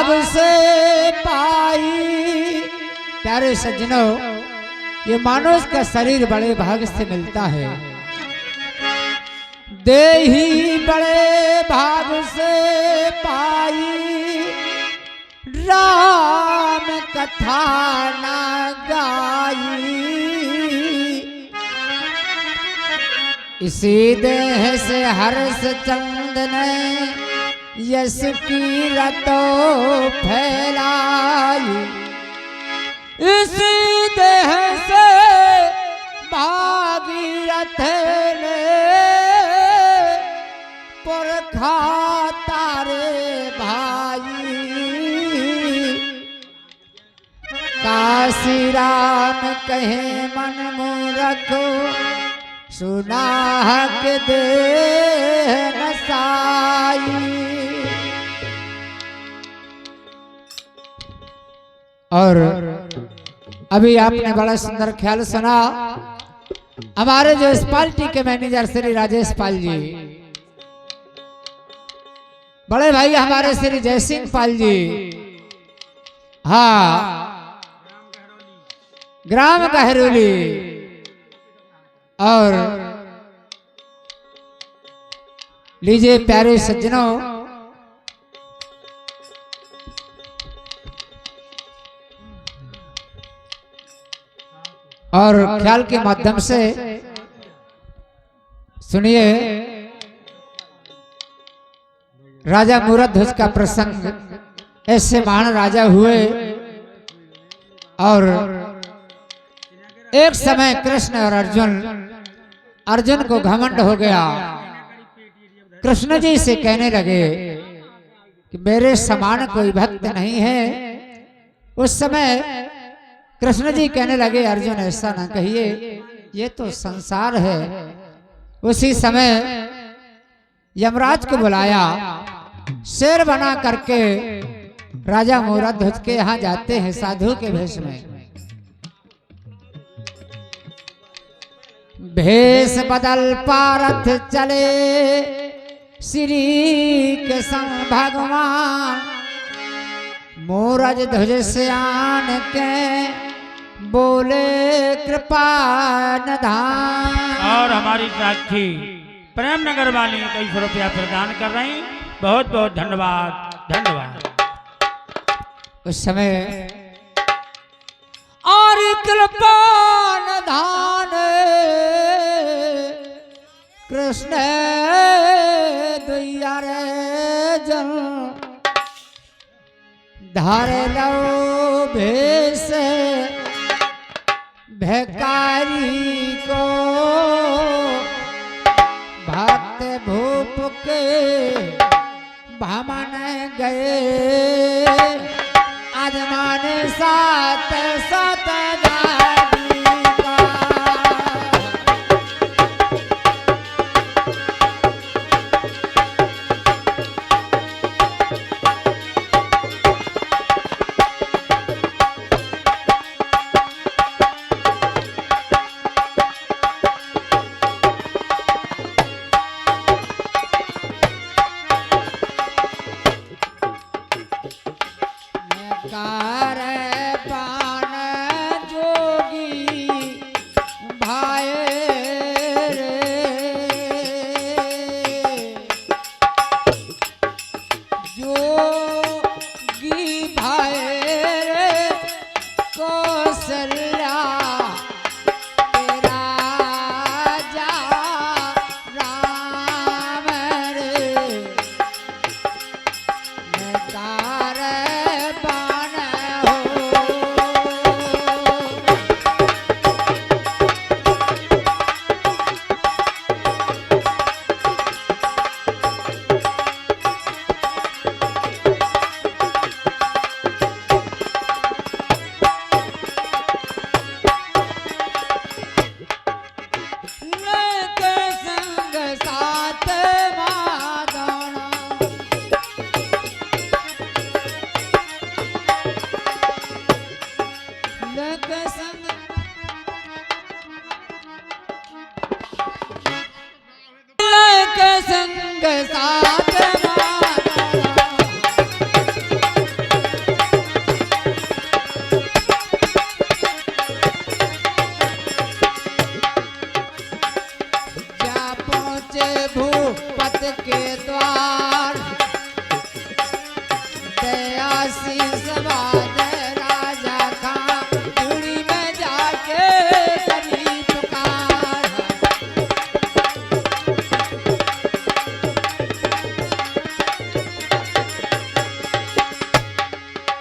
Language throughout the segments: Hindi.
भाग से पाई। प्यारे सज्जनों, ये मानुष का शरीर बड़े भाग से मिलता है। देही बड़े भाग से पाई, राम कथा न गाई। इसी देह से हर्ष चंद ने यश की रतों फैलाई। इसी देह से भागीरथ ने पुरखा तारे भाई। काशी राम कहे मन मूरख, सुना हक दे नसाई। और अभी आपने बड़ा सुंदर ख्याल सुना। हमारे जो इस पार्टी के मैनेजर श्री राजेश पाल जी, बड़े भाई हमारे श्री जयसिंह पाल जी, हाँ, ग्राम गहरोली, और लीजिए प्यारे सज्जनों, और ख्याल के माध्यम से सुनिए राजा मूरध्वज का प्रसंग। ऐसे महान राजा हुए और एक समय कृष्ण और अर्जुन को घमंड हो गया। कृष्ण जी से कहने लगे कि मेरे समान कोई भक्त नहीं है। उस समय कृष्ण जी कहने लगे अर्जुन ऐसा ना कहिए, ये तो संसार है। उसी समय यमराज को बुलाया, शेर बना करके राजा मूरध्वज के यहाँ जाते हैं साधु के भेष में। भेष बदल पारथ चले श्री कृष्ण भगवान। मूरज ध्वज सियान के बोले कृपा निधान। और हमारी साक्षी प्रेम नगर वाली 23 रुपया प्रदान कर रही, बहुत बहुत धन्यवाद, धन्यवाद। उस समय और कृपा निधान कृष्ण दुयारे जन धारे लो भेष भिखारी को। भक्त भूप के भमन गए, आजमान सात सत शीश बाजे राजा का चूड़ी में जाके करी पुकार।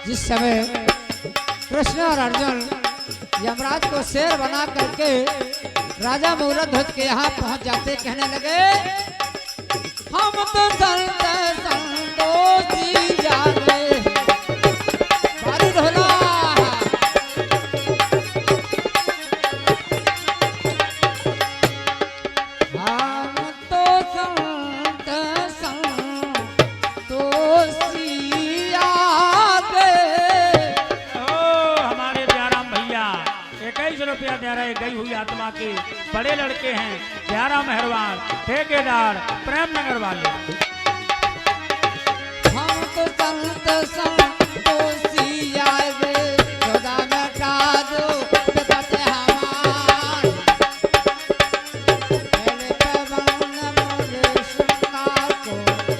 जिस समय कृष्ण और अर्जुन यमराज को शेर बना करके राजा मूलध्वज के यहाँ पहुंच जाते, कहने लगे हम तो संत संतोषी जागे। बारी ढोला हम तो संत संतोषी आगे। हमारे दयाराम भैया 21 रुपया दे रहे गई हुई आत्मा के बड़े लड़के हैं, दयाराम मेहरबान ठेकेदार प्रेमनगर वाले। हम तो संत संतोषी आगे, सदा मिटा दो विपत हमार। मेरे पवन मोरे श्रृंगार को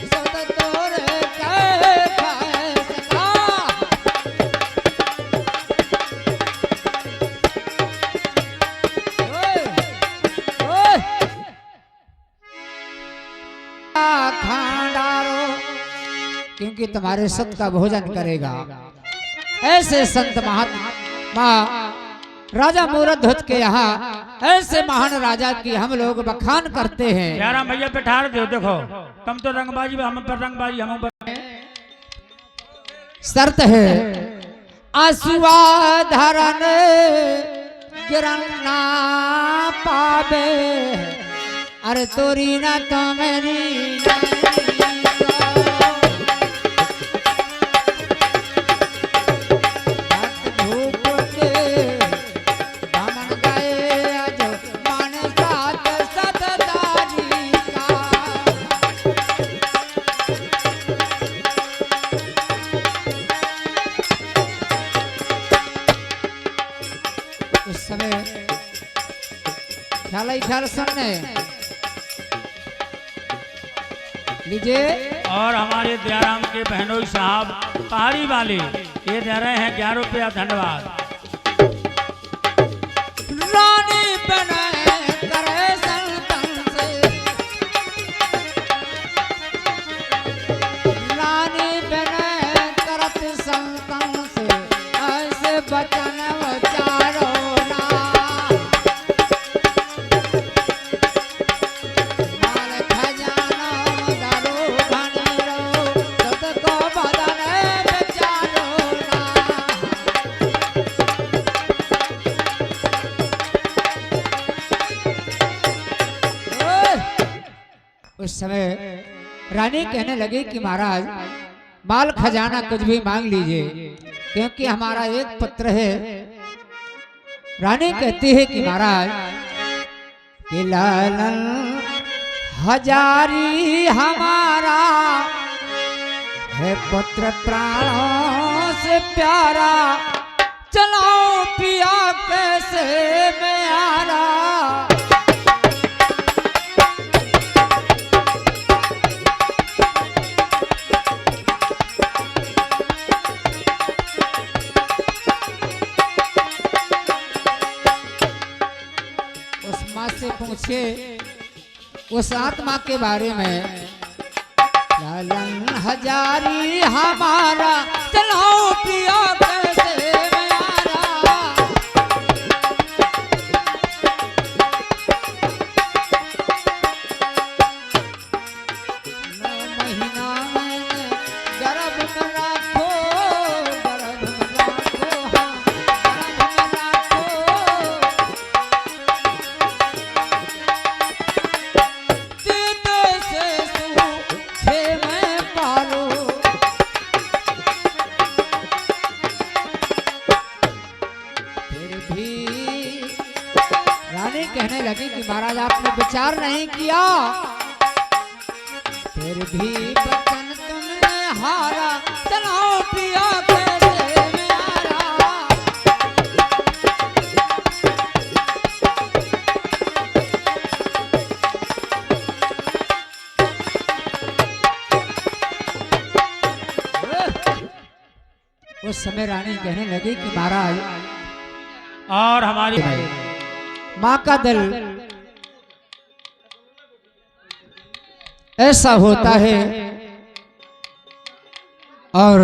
सद तोरे कहे सका। खांडारो क्योंकि तुम्हारे सत का भोजन करेगा। ऐसे संत महात्मा राजा मूलध्वज के यहाँ ऐसे महान राजा की हम लोग बखान करते हैं। दयाराम भैया पे ठार दो, देखो तुम तो रंगबाजी हम पर रंगबाजी हम पर। शर्त है आंसुआ धरन गिरन ना पावे, अरे तोरी ना तो मेरी उस समय ख्याल ही ख्याल सुनने लीजिए। और हमारे दयाराम के बहनोई साहब पहाड़ी वाले ये दे रहे हैं 11 रुपया, धन्यवाद। रानी बने करे संतन से, रानी बने करत संतन से, ऐसे बचन उचारो ना। माल खजाना दारू भंडारो, सत को बदन बेचारो ना। उस समय रानी कहने लगी कि महाराज माल खजाना कुछ भी मांग लीजिए, क्योंकि हमारा एक पुत्र है। रानी कहती है कि महाराज कि लालन हजारी हमारा है पुत्र प्राणों से प्यारा, चलाओ पिया कैसे मैं आरा। से पूछे उस आत्मा के बारे में। लालन हजारी हमारा, चलाओ पिया कैसे म्यारा। महीना मैंने गर्भ में राखो, गर्भ में राखो, हाँ गर्भ में कहने लगी कि महाराज आपने विचार नहीं किया, फिर भी बचन तुमने हारा, चलाओ पिया कैसे म्यारा। उस समय रानी कहने लगी कि महाराज और हमारी माँ का दिल ऐसा होता है। और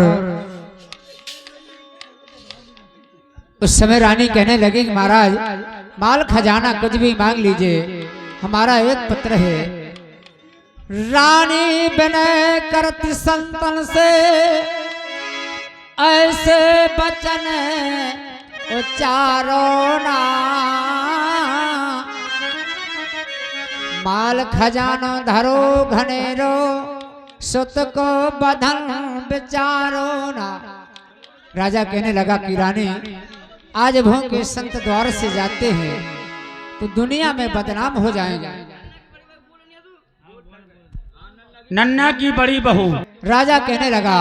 उस समय रानी कहने लगी कि महाराज माल खजाना कुछ भी मांग लीजिए, हमारा एक पुत्र है। रानी विनय करती संतन से ऐसे बचन उच्चारो ना, माल खजानो धरो घनेरो सुत को बधन विचारो ना। राजा कहने लगा कि रानी आज भों के संत द्वार से जाते हैं तो दुनिया में बदनाम हो जाएंगे। नन्ना की बड़ी बहू राजा कहने लगा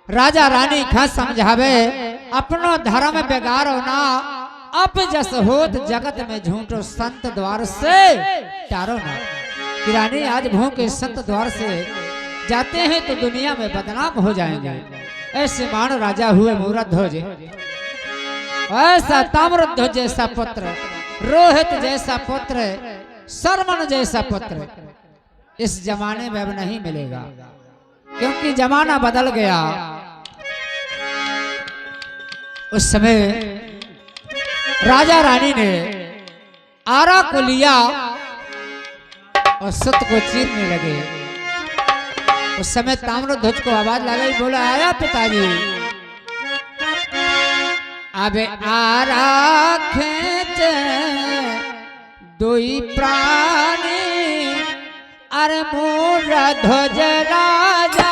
राजा रानी खा समझावे अपनो धर्म बेगारो ना, अब जस होत जगत में झूठो संत द्वार से टारो ना। कि रानी आज भों के संत द्वार से जाते हैं तो दुनिया में बदनाम हो जाएंगे। ऐसे मान राजा हुए मूरध्वज, ऐसा ताम्रध्वज जैसा पुत्र, रोहित जैसा पुत्र, सरमन जैसा पुत्र इस जमाने में अब नहीं मिलेगा, क्योंकि जमाना बदल गया। उस समय राजा रानी ने आरा को लिया और सुत को चीरने लगे। उस समय ताम्रध्वज को आवाज लगाई, बोला आया पिताजी। अबे आरा खेचे दुई प्राणी, अरे मोरा ध्वज राजा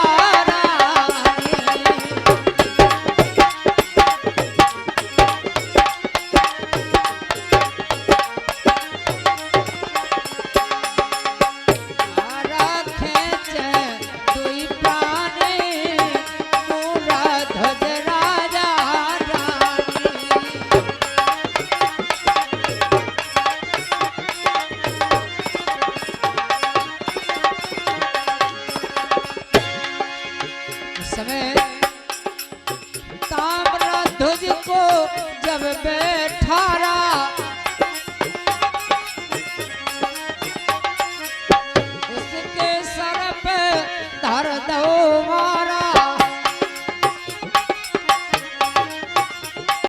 ताम्रध्वज को जब बैठा